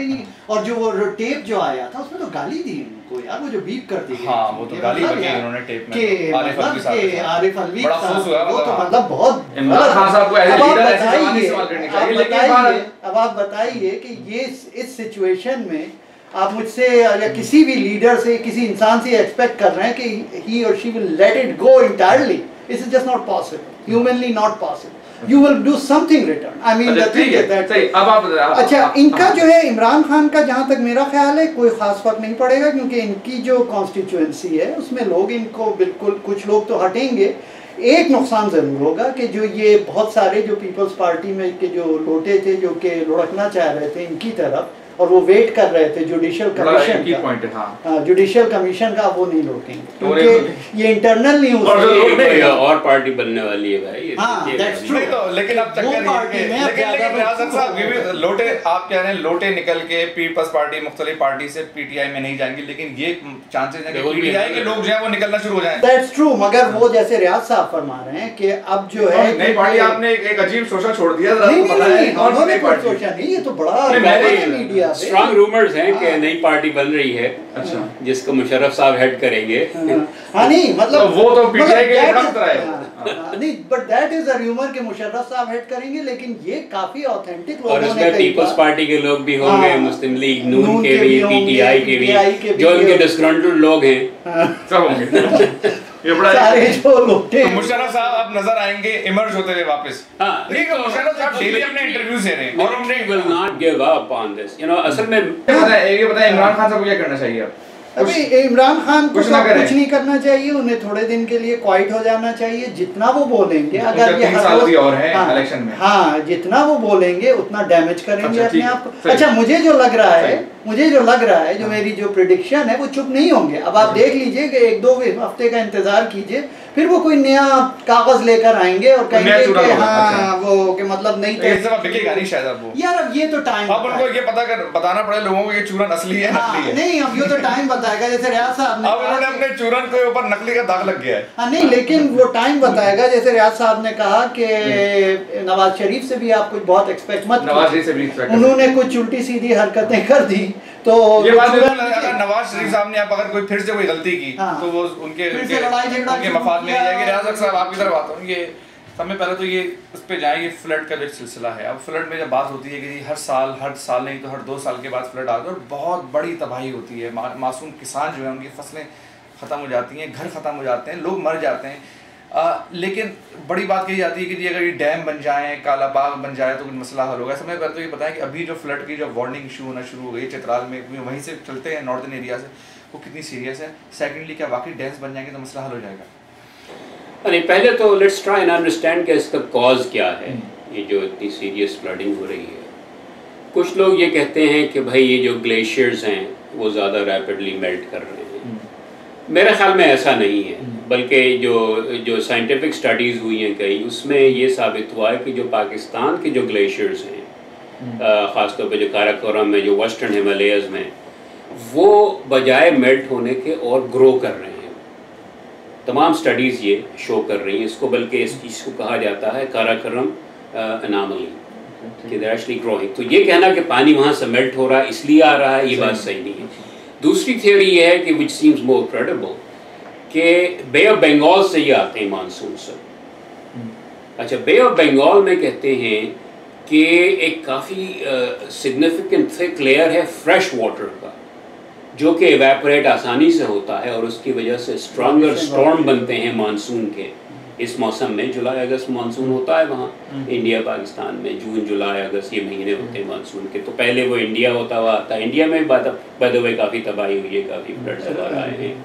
और जो वो टेप जो आया था उसमें तो गाली दी उनको यार, वो जो बीप कर दी। हाँ वो तो गाली बकी उन्होंने टेप में आरिफ अलवी बड़ा अफसोस हुआ, वो तो मतलब बहुत। इमरान खान साहब को एज ए लीडर ऐसे जवानी सवाल करने चाहिए। लेकिन अब आप बताइए कि ये इस सिचुएशन में आप मुझसे या किसी भी लीडर से, किसी इंसान से एक्सपेक्ट कर रहे हैं कि ही और she will let it go entirely, it's just not possible, humanly not possible. You will do something return. I mean the thing is that अब आप अच्छा इनका जो है इमरान खान का, जहाँ तक मेरा ख्याल है कोई खास फर्क नहीं पड़ेगा, क्योंकि इनकी जो कॉन्स्टिट्यूएंसी है उसमें लोग इनको बिल्कुल, कुछ लोग तो हटेंगे। एक नुकसान ज़रूर होगा कि जो ये बहुत सारे जो पीपल्स पार्टी में के जो लोटे थे, जो कि लुढ़कना चाह रहे थे इनकी तरफ, और वो वेट कर रहे थे जुडिशियल कमीशन का, जुडिशियल कमीशन का, वो नहीं लौटेंगे क्योंकि ये इंटरनल न्यूज़ और पार्टी बनने वाली है भाई। हाँ दैट्स ट्रू। तो लेकिन अब लेकिन लोटे आप कह रहे हैं, लोटे निकल के पीपल्स पार्टी मुख्तलिफ पार्टी से पीटीआई में नहीं जाएंगे, लेकिन ये चांसेस हैं कि पीटीआई के लोग जो है वो निकलना शुरू हो जाएं। दैट्स ट्रू, मगर वो जैसे रियाज साहब फरमा रहे हैं कि अब जो है नई पार्टी आपने एक अजीब शोषा छोड़ दिया। उन्होंने कोई सोचा नहीं, ये तो बड़ा मीडिया स्ट्रॉन्ग रूमर्स हैं कि नई पार्टी बन रही है, अच्छा, जिसको मुशर्रफ साहब हेड करेंगे। हाँ नहीं मतलब वो तो पीटीआई के खतरा है नहीं, but that is a rumour कि मुशर्रफ साहब हेड करेंगे, लेकिन ये काफी ऑथेंटिक लोगों ने, और इसमें पीपल्स पार्टी के लोग भी होंगे, मुस्लिम लीग नून के भी, पीटीआई के भी, जो इनके डिस्ग्रंटल्ड लोग हैं सब होंगे। ये बड़ा सारे जो लोटे तो मुशर्रफ साहब अब नजर आएंगे इमर्ज होते हुए वापस। हां देखिए मुशर्रफ साहब डेली अपने इंटरव्यूज दे रहे हैं और हमने will not give up on this, असल में ये बताएं इमरान खान साहब को क्या करना चाहिए अब? अभी इमरान खान को कुछ नहीं करना चाहिए, उन्हें थोड़े दिन के लिए क्वाइट हो जाना चाहिए। जितना वो बोलेंगे, अगर ये हर रोज और है इलेक्शन में, हाँ जितना वो बोलेंगे उतना डैमेज करेंगे अपने आप को। अच्छा मुझे जो लग रहा है, जो मेरी जो प्रेडिक्शन है, वो चुप नहीं होंगे। अब आप देख लीजिए कि 1-2 हफ्ते का इंतजार कीजिए, फिर वो कोई नया कागज लेकर आएंगे और कहेंगे कि हाँ वो कि मतलब नहीं बिकेगा नहीं शायद अब वो। यार अब ये तो टाइम, अब उनको ये बताना पड़े लोगों को ये चूरन असली है नकली है। नहीं अब ये तो टाइम बताएगा, जैसे रियाज साहब ने, अब उन्होंने अपने चूरन के ऊपर नकली का दाग लग गया है। हाँ नहीं, लेकिन वो टाइम बताएगा। जैसे रियाज साहब ने कहा कि नवाज शरीफ से भी आप कुछ बहुत एक्सपेक्ट मत, नवाज शरीफ से भी एक्सपेक्ट, उन्होंने कुछ उल्टी सीधी हरकतें कर दी तो ये बात अगर नवाज शरीफ साहब ने अगर कोई फिर से कोई गलती की तो वो उनके मफाद में नहीं जाएगी। रियाज साहब आपकी तरफ आता हूँ, ये सबसे पहले तो ये उस पर जाएंगे फ्लड का जो सिलसिला है। अब फ्लड में जब बात होती है कि हर साल नहीं तो हर 2 साल के बाद फ्लड आता है और बहुत बड़ी तबाही होती है, मासूम किसान जो है उनकी फसलें ख़त्म हो जाती हैं, घर ख़त्म हो जाते हैं, लोग मर जाते हैं। लेकिन बड़ी बात कही जाती है कि जी अगर ये डैम बन जाएँ, काला बाग बन जाए तो कुछ मसला हल होगा। समय पर तो ये बताएं कि अभी जो फ्लड की जो वार्निंग इशू होना शुरू हो गई चित्राल में, वहीं से चलते हैं नॉर्दर्न एरिया से, वो कितनी सीरियस है? सेकेंडली, क्या वाकई डैम्स बन जाएंगे तो मसला हल हो जाएगा? अरे पहले तो लेट्स ट्राई एंड अंडरस्टैंड कि इसका कॉज क्या है, ये जो इतनी सीरियस फ्लडिंग हो रही है। कुछ लोग ये कहते हैं कि भाई ये जो ग्लेशियर्स हैं वो ज़्यादा रैपिडली मेल्ट कर रहे हैं। मेरे ख्याल में ऐसा नहीं है, बल्कि जो साइंटिफिक स्टडीज़ हुई हैं कई, उसमें ये साबित हुआ है कि जो पाकिस्तान के जो ग्लेशियर्स हैं, ख़ासतौर पे जो काराकोरम में, जो वेस्टर्न हिमालयज़ में, वो बजाय मेल्ट होने के और ग्रो कर रहे हैं। तमाम स्टडीज़ ये शो कर रही हैं इसको, बल्कि इस चीज़ को कहा जाता है काराकोरम अनामली, कि दे एक्चुअली ग्रोइंग। तो ये कहना कि पानी वहाँ से मेल्ट हो रहा है इसलिए आ रहा है, ये बात सही नहीं है। दूसरी थ्योरी ये है कि विच सीम्स मोर क्रेडिबल, कि बे ऑफ बंगाल से ये आते हैं मानसून से। अच्छा, बे ऑफ बंगाल में कहते हैं कि एक काफ़ी सिग्निफिकेंट थिक लेयर है फ्रेश वाटर का, जो कि एवेपोरेट आसानी से होता है और उसकी वजह से स्ट्रॉन्गर स्टॉर्म बनते हैं मानसून के। इस मौसम में जुलाई अगस्त मानसून होता है वहाँ इंडिया पाकिस्तान में, जून जुलाई अगस्त ये महीने होते हैं मानसून के। तो पहले वो इंडिया होता हुआ आता है, इंडिया में बाय द वे काफ़ी तबाही हुई है, काफ़ी फ्लड्स वगैरह आए हैं,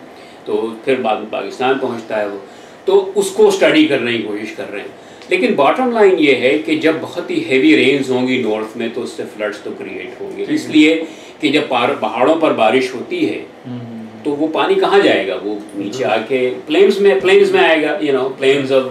तो फिर बाद में पाकिस्तान पहुँचता है वो, तो उसको स्टडी करने की कोशिश कर रहे हैं। लेकिन बॉटम लाइन ये है कि जब बहुत ही हेवी रेन्स होंगी नॉर्थ में तो उससे फ्लड्स तो क्रिएट होंगे, इसलिए कि जब पहाड़ों पर बारिश होती है तो वो पानी कहाँ जाएगा, वो नीचे आके प्लेन्स में आएगा, प्लेन्स ऑफ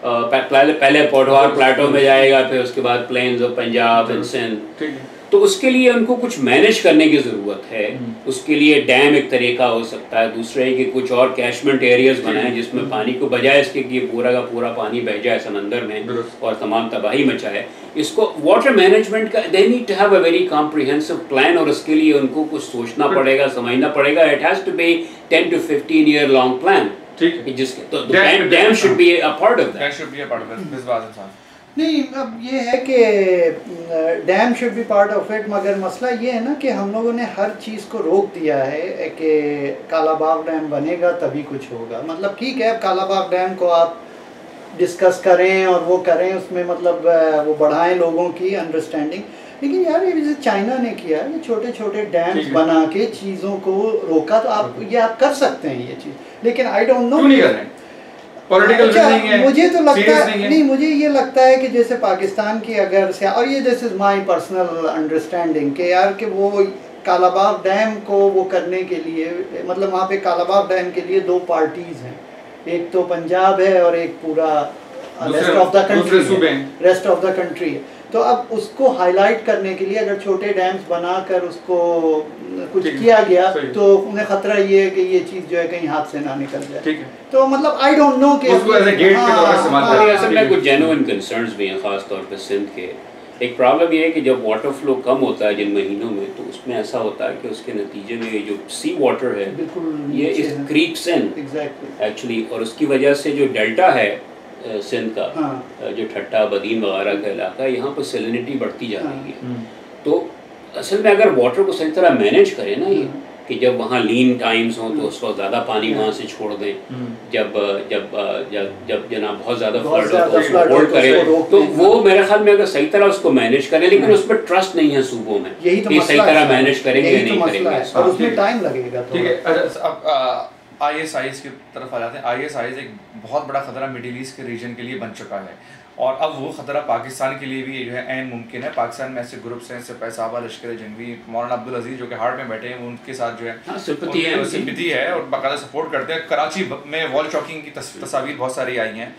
पहले पोठवार प्लेटो में जाएगा, फिर उसके बाद plains of Punjab and Sindh. तो उसके लिए उनको कुछ मैनेज करने की ज़रूरत है। उसके लिए डैम एक तरीका हो सकता है, दूसरा है कि कुछ और कैशमेंट एरियाज बनाएं जिसमें पानी को बजाय इसके कि पूरा का पूरा पानी बह जाए समंदर में और तमाम तबाही मचाए। इसको वाटर मैनेजमेंट का they need to have a very comprehensive plan, और उसके लिए उनको कुछ सोचना पड़ेगा, समझना पड़ेगा। It has to be 10 to 15 year long plan, जिसके तो dam should be a part of that. नहीं, अब ये है कि dam should be part of it, मगर मसला ये है ना कि हम लोगों ने हर चीज़ को रोक दिया है कि कालाबाग डैम बनेगा तभी कुछ होगा। मतलब ठीक है, अब कालाबाग डैम को आप डिस्कस करें और वो करें, उसमें मतलब वो बढ़ाएं लोगों की अंडरस्टैंडिंग, लेकिन यार ये जैसे चाइना ने किया, ये छोटे छोटे डैम्स बना के चीज़ों को रोका, तो आप कर सकते हैं ये चीज़, लेकिन आई डोंट नो पॉलिटिकल नहीं है। मुझे तो लगता है नहीं, मुझे ये लगता है कि जैसे पाकिस्तान की अगर से, और ये this is my personal understanding कि यार कि वो कालाबाग डैम को वो करने के लिए, मतलब वहाँ पे कालाबाग डैम के लिए 2 पार्टीज हैं, एक तो पंजाब है और एक पूरा रेस्ट ऑफ द कंट्री है। तो अब उसको हाईलाइट करने के लिए अगर छोटे डैम्स बनाकर उसको कुछ किया गया तो उन्हें खतरा ये है कि ये चीज़ जो है कहीं हाथ से ना निकल जाए। तो मतलब आई डोंट नो कि उसको एज अ गेट के तौर पर इस्तेमाल करें। असल में कुछ जेन्युइन कंसर्न्स भी हैं, खास तौर पे सिंध के। एक प्रॉब्लम ये है कि जब वाटर फ्लो कम होता है जिन महीनों में, तो उसमें ऐसा होता है कि उसके नतीजे में जो सी वाटर है ये इस क्रीप्स इन एक्चुअली, और उसकी वजह से जो डेल्टा है सिंध का, जो ठट्टा बदीन वगैरह का इलाका है, यहाँ पर सैलिनिटी बढ़ती जा रही है। तो असल में अगर वाटर को सही तरह मैनेज करें ना, ये कि जब वहाँ लीन टाइम्स हों तो उसको ज़्यादा पानी वहाँ से छोड़ दें, जब जब जब जब जना बहुत ज़्यादा फ्लड हो तो उसको होल्ड करें, तो वो मेरे ख्याल में अगर सही तरह उसको मैनेज करें, लेकिन उस पर ट्रस्ट नहीं है सूबों में कि सही तरह मैनेज करेंगे या नहीं करेंगे, और उसमें टाइम लगेगा। ठीक है, अब ISIS की तरफ आ जाते हैं। ISIS एक बहुत बड़ा ख़तरा मिडिल ईस्ट के रीजन के लिए बन चुका है, और अब वो ख़तरा पाकिस्तान के लिए भी जो है ऐन मुमकिन है। पाकिस्तान में ऐसे ग्रुप्स हैं, सिपाही साहबा, लश्कर जंगवी, मौलाना अब्दुल अजीज़ जो कि हार्ट में बैठे हैं, उनके साथ जो है सिंपैथी है और बाकायदा सपोर्ट करते हैं। कराची में वॉल चॉकिंग की तस्वीर बहुत सारी आई हैं।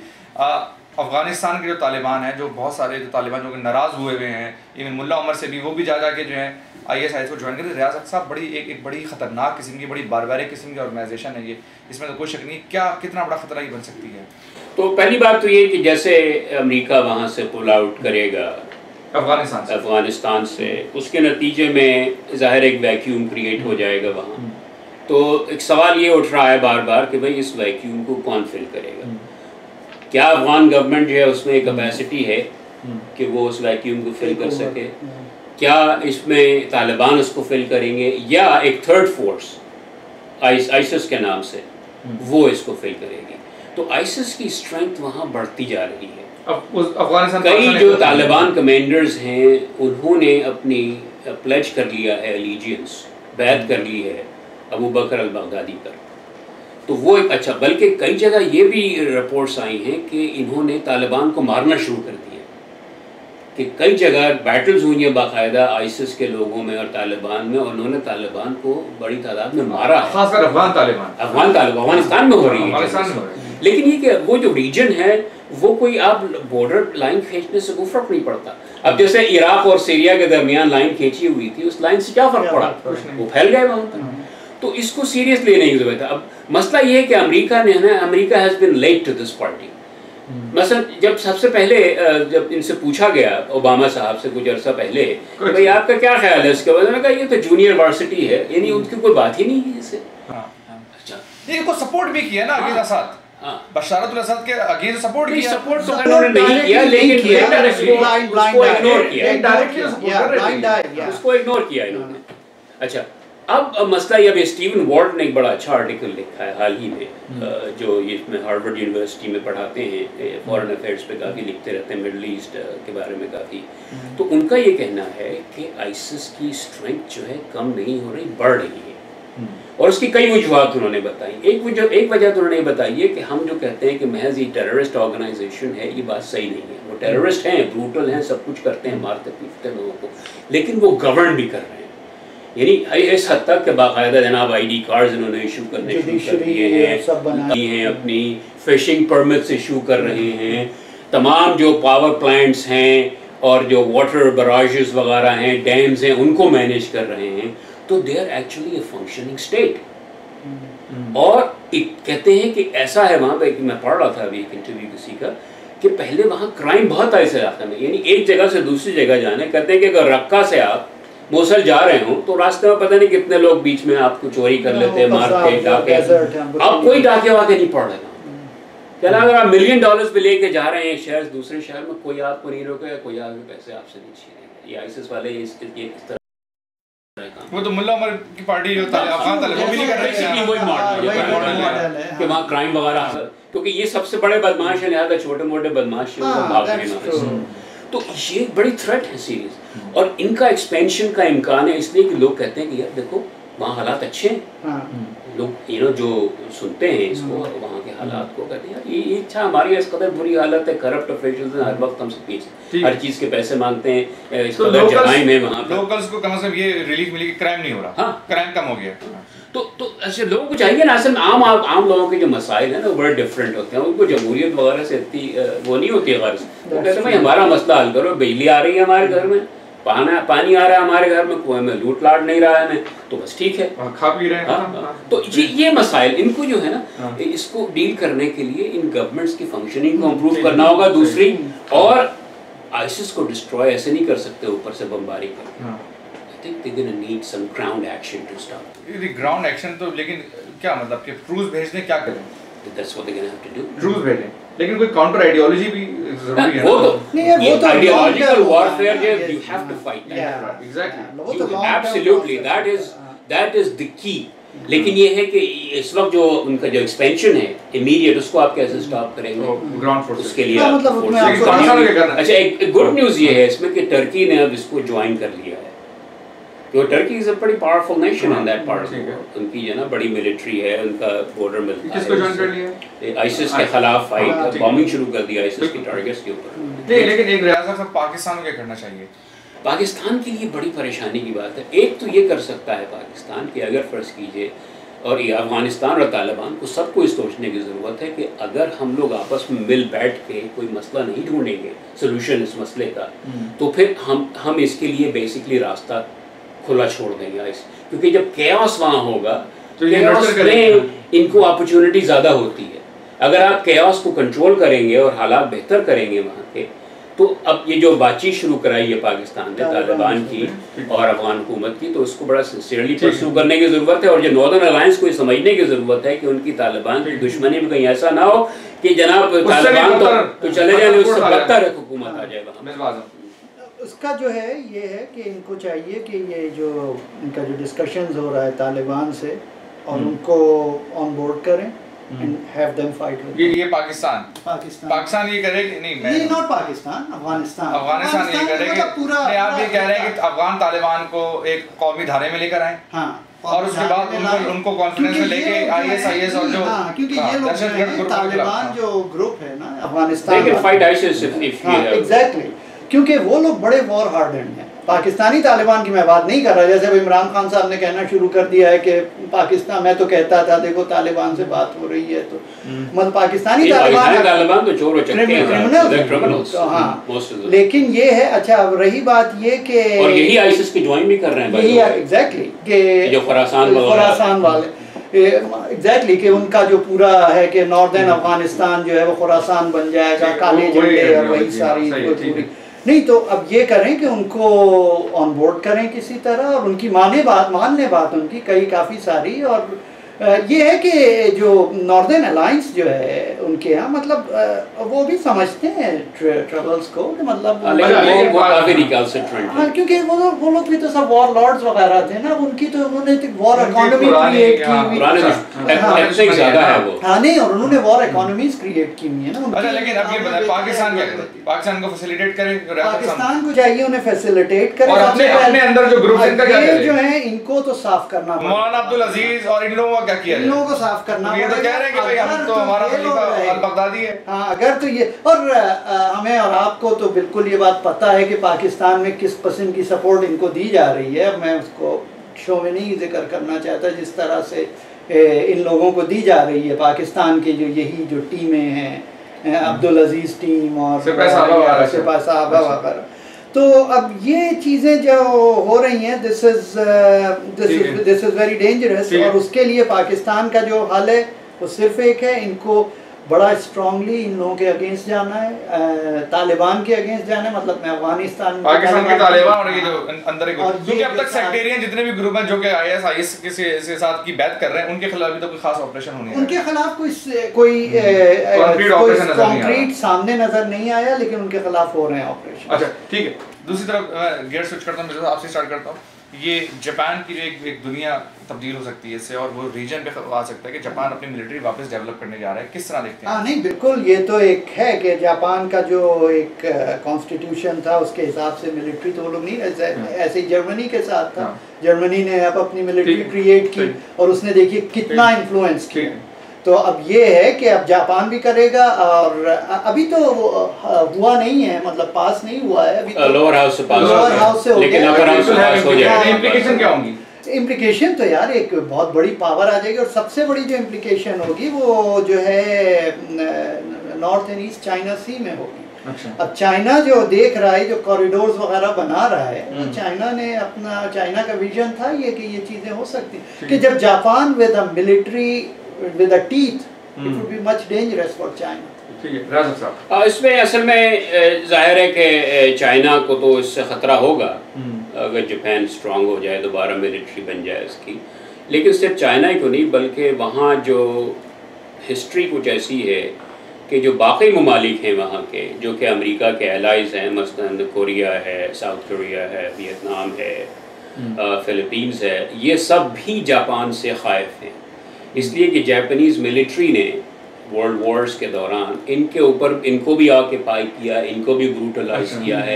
अफ़गानिस्तान के जो तालिबान हैं, जो बहुत सारे जो तालिबान जो नाराज़ हुए हैं, इवन मुल्ला उमर से भी, वो भी जा के जो है ISIS को ज्वाइन करते। रियासत साहब बड़ी एक बड़ी ख़तरनाक किस्म की, बड़ी बारबारिक किस्म की ऑर्गेनाइजेशन है ये, इसमें तो कोई शक नहीं। क्या कितना बड़ा ख़तरा ये बन सकती है? तो पहली बात तो ये कि जैसे अमेरिका वहाँ से पुल आउट करेगा अफ़गानिस्तान से, उसके नतीजे में ज़ाहिर एक वैक्यूम क्रिएट हो जाएगा वहाँ। तो एक सवाल ये उठ रहा है बार बार कि भाई इस वैक्यूम को कौन फिल करेगा। क्या अफगान गवर्नमेंट जो है उसमें कैपेसिटी है कि वो उस वैक्यूम को फिल कर सके, क्या इसमें तालिबान उसको फिल करेंगे, या एक थर्ड फोर्स आइसिस के नाम से वो इसको फिल करेगी। तो आइसिस की स्ट्रेंथ वहाँ बढ़ती जा रही है। अफगानिस्तान कई जो तालिबान कमांडर्स हैं उन्होंने अपनी प्लेज कर लिया है, एलिजियंस बैत कर ली है अबू बकर अल बगदादी पर। तो वो एक अच्छा, बल्कि कई जगह ये भी रिपोर्ट्स आई हैं कि इन्होंने तालिबान को मारना शुरू कर दिया, कि कई जगह बैटल्स हुई हैं बाकायदा आइसिस के लोगों में और तालिबान में, और उन्होंने तालिबान को बड़ी तादाद में मारा है। खासकर अफगान तालिबान अफगानिस्तान में हो रही है। लेकिन ये कि वो जो रीजन है वो कोई आप बॉर्डर लाइन खींचने से कोई फर्क नहीं पड़ता। अब जैसे इराक और सीरिया के दरमियान लाइन खींची हुई थी, उस लाइन से क्या फर्क पड़ा, वो फैल गए वहाँ पर। तो इसको सीरियस लेने की जरूरत है। अब मसला ये है कि अमेरिका ने ना, America has been late to this party. मसलन जब सबसे पहले जब इनसे पूछा गया ओबामा साहब से कुछ अर्सा पहले, भाई आपका क्या ख्याल है इसके बारे में, कहा ये तो जूनियर वर्सिटी है, यानी उनकी कोई बात ही नहीं है इससे। अच्छा, इनको सपोर्ट भी किया ना अगेंस्ट असद, बशर अल असद के अगेंस्ट सपोर्ट किया। सपोर्ट तो उन्होंने नहीं किया, लेकिन उसको इग्नोर किया इन्होंने। अच्छा, अब मसला ये, अब स्टीवन वॉर्ड ने एक बड़ा अच्छा आर्टिकल लिखा है हाल ही में, जो इसमें हार्वर्ड यूनिवर्सिटी में पढ़ाते हैं, फॉरेन अफेयर्स पे काफ़ी लिखते रहते हैं, मिडल ईस्ट के बारे में काफ़ी। तो उनका ये कहना है कि आइसिस की स्ट्रेंथ जो है कम नहीं हो रही, बढ़ रही है, और उसकी कई वजूहत उन्होंने बताई। एक वजह तो उन्होंने बताई है कि हम जो कहते हैं कि महज ये टेररिस्ट ऑर्गेनाइजेशन है, ये बात सही नहीं है। वो टेररिस्ट हैं, ब्रूटल हैं, सब कुछ करते हैं, मारते पीटते हैं लोगों को, लेकिन वो गवर्न भी कर रहे हैं। यानी इस हद तक के बाकायदा जनाब ID कार्ड्स इन्होंने इशू करने शुरू कर दिए हैं, अपनी फिशिंग परमिट्स इशू कर रहे हैं, तमाम जो पावर प्लांट्स हैं और जो वाटर बराजेस वगैरह हैं, डैम्स हैं, उनको मैनेज कर रहे हैं। तो they are actually a functioning state. और कहते हैं कि ऐसा है वहाँ पे, मैं पढ़ रहा था अभी एक इंटरव्यू किसी का, कि पहले वहाँ क्राइम बहुत था इस इलाके में, यानी एक जगह से दूसरी जगह जाने, कहते हैं कि अगर रक्का से आप मोसल जा रहे हो तो रास्ते में पता नहीं कितने लोग बीच में आपको चोरी कर लेते हैं, मार के डाके। अब कोई डाके वाके नहीं पड़ रहे, क्या अगर आप $1 मिलियन भी लेके जा रहे हैं शहर दूसरे शहर में, कोई आपको नहीं रोकेगा, कोई आपके पैसे आपसे नहीं छीनेगा। ये आइसिस वाले इस तरह वो तो मुल्ला उमर की पार्टी जो अफगान तालिबान भी नहीं कर रही है, वही मॉडल है कि वहाँ क्राइम वगैरह, क्योंकि ये सबसे बड़े बदमाश हैं, लिहाजा छोटे मोटे बदमाश भाग रहे। तो ये बड़ी थ्रेट है सीरियस, और इनका एक्सपेंशन का इम्कान है, इसलिए कि लोग कहते हैं कि यार देखो वहाँ हालात अच्छे हैं। लोग जो सुनते हैं इसको, वहाँ के हालात को कहते हैं यार ये अच्छा, हमारी इस कदर बुरी हालत है, करप्ट ऑफिशियल्स हैं, हर वक्त हमसे पीछे हर चीज़ के पैसे मांगते हैं, इस कदर जराइम है वहाँ पे। लोकल्स को कम से कम ये रिलीफ मिली कि क्राइम नहीं हो रहा, क्राइम कम हो गया। तो ऐसे लोगों को चाहिए ना, असल में आम लोगों के जो मसाइल हैं ना वो बड़े डिफरेंट होते हैं, उनको जमहूरियत वगैरह से इतनी वो नहीं होती है गर्ज। वो कहते हैं भाई हमारा मसला हल करो, बिजली आ रही है हमारे घर में, पानी आ रहा है हमारे घर में, कुएं में लूट लाट नहीं रहा है हमें, तो बस ठीक है, खा पी रहे हैं। तो ये मसाइल इनको जो है ना, इसको डील करने के लिए इन गवर्नमेंट्स की फंक्शनिंग को इम्प्रूव करना होगा। दूसरी, और आइसिस को डिस्ट्रॉय ऐसे नहीं कर सकते ऊपर से बमबारी करके। I think they're going to need some ground action to start. ये ground action तो, लेकिन क्या मतलब कि ट्रूज भेज दें, क्या करें? That's what they're going to have to do. ट्रूज भेजें, लेकिन कोई काउंटर आइडियोलॉजी भी जरूरी है। वो तो आइडियोलॉजिकल वॉरफेयर जो you have to fight that. Yeah, exactly. Absolutely, that is the key. लेकिन ये है कि इस वक्त जो उनका जो एक्सपेंशन है इमीडिएट, उसको आप कैसे स्टॉप करेंगे? ग्राउंड फोर्स, उसके लिए अच्छा, एक गुड न्यूज़ ये है इसमें कि टर्की ने अब इसको ज्वाइन कर लिया है। तो टर्की इज अ बड़ी powerful nation in that part of the world. उनकी जो ना बड़ी मिलिट्री है, उनका बॉर्डर मिलता है। किसको ज्वाइन कर लिया? आइसिस के खिलाफ फाइट, बॉम्बिंग शुरू कर दिया आइसिस के टारगेट्स के ऊपर। नहीं, लेकिन एक रियासत का पाकिस्तान को क्या करना चाहिए? पाकिस्तान के लिए बड़ी परेशानी की बात है। एक तो ये कर सकता है पाकिस्तान कि अगर फ़र्ज़ कीजिए, और ये अफगानिस्तान और तालिबान को सबको इस सोचने की ज़रूरत है कि अगर हम लोग आपस में मिल बैठ के कोई मसला नहीं ढूंढेंगे, सोल्यूशन इस मसले का, तो फिर हम इसके लिए बेसिकली रास्ता खुला छोड़ देंगे इस, क्योंकि जब कैओस वहाँ होगा तो कैओस में इनको अपॉर्चुनिटी ज़्यादा होती है। अगर आप कैओस को कंट्रोल करेंगे और हालात बेहतर करेंगे वहाँ के, तो अब ये जो बातचीत शुरू कराई है पाकिस्तान ने तालिबान की और अफगान हुकूमत की, तो उसको बड़ा सिंसियरली परस्यू करने की ज़रूरत है, और जो नॉर्दर्न अलायंस को समझने की ज़रूरत है कि उनकी तालिबान की दुश्मनी में कहीं ऐसा ना हो कि जनाब तालिबान तो चले जाए, उससे बदतर हुकूमत आ जाए वहाँ। उसका जो है ये है कि इनको चाहिए कि ये जो इनका जो डिस्कशंस हो रहा है तालिबान से, और उनको ऑन बोर्ड करें and have them fight with ये पाकिस्तान ये करे कि नहीं, ये नॉट पाकिस्तान, अफगानिस्तान ये करे कि पूरा नहीं, आप ये कह रहे हैं कि अफगान तालिबान को एक कौमी धारे में लेकर आए, हाँ, और उसके बाद उनको कॉन्फिडेंस में लेके ISIS और जो क्योंकि ये लोग तालिबान जो ग्रुप है ना अफगानिस्तान, एग्जैक्टली, क्योंकि वो लोग बड़े वॉर हार्डेंड हैं। पाकिस्तानी तालिबान की मैं बात नहीं कर रहा, जैसे अब इमरान खान साहब ने कहना शुरू कर दिया है कि पाकिस्तान, मैं तो कहता था देखो तालिबान से बात हो रही है, तो मतलब पाकिस्तानी तालिबान तो चोर क्रिमिनल्स, हाँ, लेकिन ये है। अच्छा, अब रही बात ये कि और यही आईसिस की ज्वाइन भी कर रहे हैं, यही एग्जैक्टली कि जो खुरासान वाले एग्जैक्टली कि उनका जो पूरा है कि नॉर्दर्न अफगानिस्तान जो है वो खुरासान बन जाएगा, काले झंडे और वही सारी पूरी नहीं। तो अब ये करें कि उनको ऑन बोर्ड करें किसी तरह, और उनकी मान ले बात उनकी काफ़ी सारी। और ये है कि जो नॉर्दर्न अलायंस जो है उनके यहाँ, मतलब वो भी समझते हैं ट्रबल्स को, कि मतलब क्योंकि वो लोग भी तो सब वॉर लॉर्ड्स वगैरह थे ना, उनकी तो उन्होंने वॉर इकोनॉमी क्रिएट की हुई, हाँ नहीं, और उन्होंने वॉर इकोनॉमीज क्रिएट की हुई है ना। लेकिन अब ये पाकिस्तान को फैसिलिटेट करे, पाकिस्तान को चाहिए उन्हें फैसिलिटेट करे, और अपने अंदर जो ग्रुप जो है इनको तो साफ करना, मौलाना अब्दुल अजीज और इन लोगों का किया, इन लोगों को साफ करना। ये तो कह रहे हैं कि भाई हम तो हमारा खलीफा अल-बगदादी है। हाँ, अगर तो ये, और हमें और आपको तो बिल्कुल ये बात पता है कि पाकिस्तान में किस किस्म की सपोर्ट इनको दी जा रही है। मैं उसको शो में नहीं जिक्र करना चाहता, जिस तरह से इन लोगों को दी जा रही है पाकिस्तान की जो टीमें हैं, अब्दुल अजीज टीम और सिपा साहबा वगैरह। तो अब ये चीज़ें जो हो रही हैं, दिस इज़ वेरी डेंजरस। और उसके लिए पाकिस्तान का जो हाल है वो सिर्फ एक है, इनको बड़ा स्ट्रांगली इन लोगों के अगेंस्ट जाना है, तालिबान के अगेंस्ट जाना है, मतलब मैं अफगानिस्तान पाकिस्तान के तालिबान और ये जो अंदर एक, क्योंकि अब तक सेक्टेरियन जितने भी ग्रुप हैं जो कि ISIS के साथ की बात कर रहे हैं, उनके खिलाफ भी तो कोई खास ऑपरेशन होने, उनके खिलाफ कोई कॉन्क्रीट सामने नजर नहीं आया, लेकिन उनके खिलाफ हो रहे हैं ऑपरेशन। अच्छा ठीक है, दूसरी तरफ गियर स्विच करता हूँ, आपसे स्टार्ट करता हूँ। ये जापान की जो एक दुनिया तब्दील हो सकती है इससे, और वो रीजन पे आ सकता है कि जापान अपनी मिलिट्री वापस डेवलप करने जा रहा है, किस तरह देखते हैं? हाँ नहीं, बिल्कुल, ये तो एक है कि जापान का जो एक कॉन्स्टिट्यूशन था उसके हिसाब से मिलिट्री तो वो लोग नहीं, ऐसे ही जर्मनी के साथ था। जर्मनी ने अब अपनी मिलिट्री क्रिएट की, और उसने देखिए कितना इन्फ्लुएंस किया। तो अब ये है कि अब जापान भी करेगा, और अभी तो हुआ नहीं है, मतलब पास नहीं हुआ है अभी, लोअर हाउस से हो गया। इम्प्लीकेशन क्या होंगी? इम्प्लीकेशन तो यार एक बहुत बड़ी पावर आ जाएगी, और सबसे बड़ी जो इम्प्लीकेशन होगी वो जो है नॉर्थ एंड ईस्ट चाइना सी में होगी। अच्छा। अब चाइना जो देख रहा है, जो कॉरिडोर्स वगैरह बना रहा है, चाइना का विजन था ये कि ये चीजें हो सकती कि जब Japan with a military with a teeth, it would be much dangerous for China. ठीक है, राजा साहब। इसमें असल में जाहिर है कि चाइना को तो इससे ख़तरा होगा अगर जापान स्ट्रांग हो जाए, दोबारा मिलिट्री बन जाए इसकी। लेकिन सिर्फ चाइना ही को नहीं, बल्कि वहाँ जो हिस्ट्री कुछ ऐसी है कि जो बाकी ममालिक हैं वहाँ के, जो कि अमेरिका के एलाइज हैं, मसलन कोरिया है, साउथ कोरिया है, वियतनाम है, फिलीपींस है, ये सब भी जापान से ख़ाइफ हैं। इसलिए कि जापानीज़ मिलिट्री ने वर्ल्ड वॉर्स के दौरान इनके ऊपर, इनको भी ऑक्यूपाई किया, इनको भी ब्रूटलाइज किया है।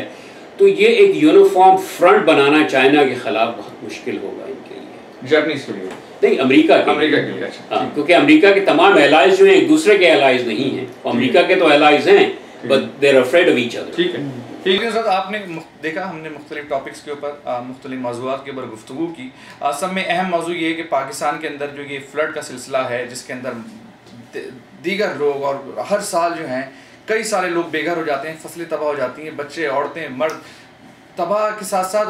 तो ये एक यूनिफॉर्म फ्रंट बनाना चाइना के खिलाफ बहुत मुश्किल होगा इनके लिए, जापानीज़ के लिए नहीं, अमेरिका के लिए। हाँ, क्योंकि अमेरिका के तमाम एलाइज जो हैं एक दूसरे के एलाइज नहीं हैं, अमेरिका के तो एलाइज हैं, but they are afraid of each other. ठीक है, ठीक है सर, आपने देखा हमने मुख्तलिफ टॉपिक्स के ऊपर, मुख्तलिफ मौज़ूआत के ऊपर गुफ्तगू की। सब में अहम मौजू ये है कि पाकिस्तान के अंदर जो ये फ्लड का सिलसिला है, जिसके अंदर दीगर लोग और हर साल जो हैं कई सारे लोग बेघर हो जाते हैं, फसलें तबाह हो जाती हैं, बच्चे, औरतें, मर्द तबाह के साथ साथ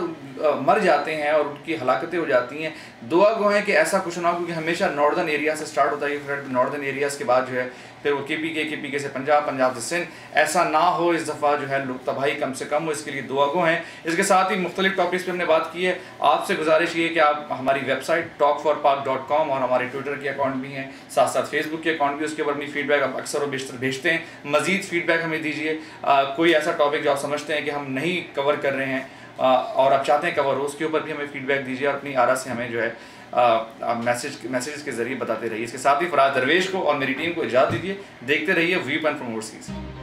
मर जाते हैं और उनकी हलाकतें हो जाती हैं। दुआ गो है कि ऐसा कुछ ना हो, क्योंकि हमेशा नॉर्दर्न एरिया से स्टार्ट होता है ये, नॉर्दर्न एरियाज़ के बाद जो है फिर वो के से पंजाब, पंजाब से सिंध, ऐसा ना हो इस दफ़ा जो है लोग तबाही कम से कम हो, इसके लिए दुआ गो हैं। इसके साथ ही मुख्तलिफ टॉपिक्स पे हमने बात की है। आपसे गुजारिश ये कि आप हमारी वेबसाइट talk4pak.com और हमारे ट्विटर के अकाउंट भी हैं, साथ साथ फेसबुक के अकाउंट भी, उसके ऊपर अपनी फीडबैक आप अक्सर और बेशतर भेजते हैं, मज़ीद फीडबैक हमें दीजिए। कोई ऐसा टॉपिक जो आप समझते हैं कि हम नहीं कवर कर रहे हैं और आप चाहते हैं कवर हो, उसके ऊपर भी हमें फीडबैक दीजिए और अपनी आरा से हमें जो है मैसेज के ज़रिए बताते रहिए। इसके साथ ही फराज दरवेश को और मेरी टीम को इजाज़त दीजिए। देखते रहिए व्यू पॉइंट फ्रॉम ओवरसीज़।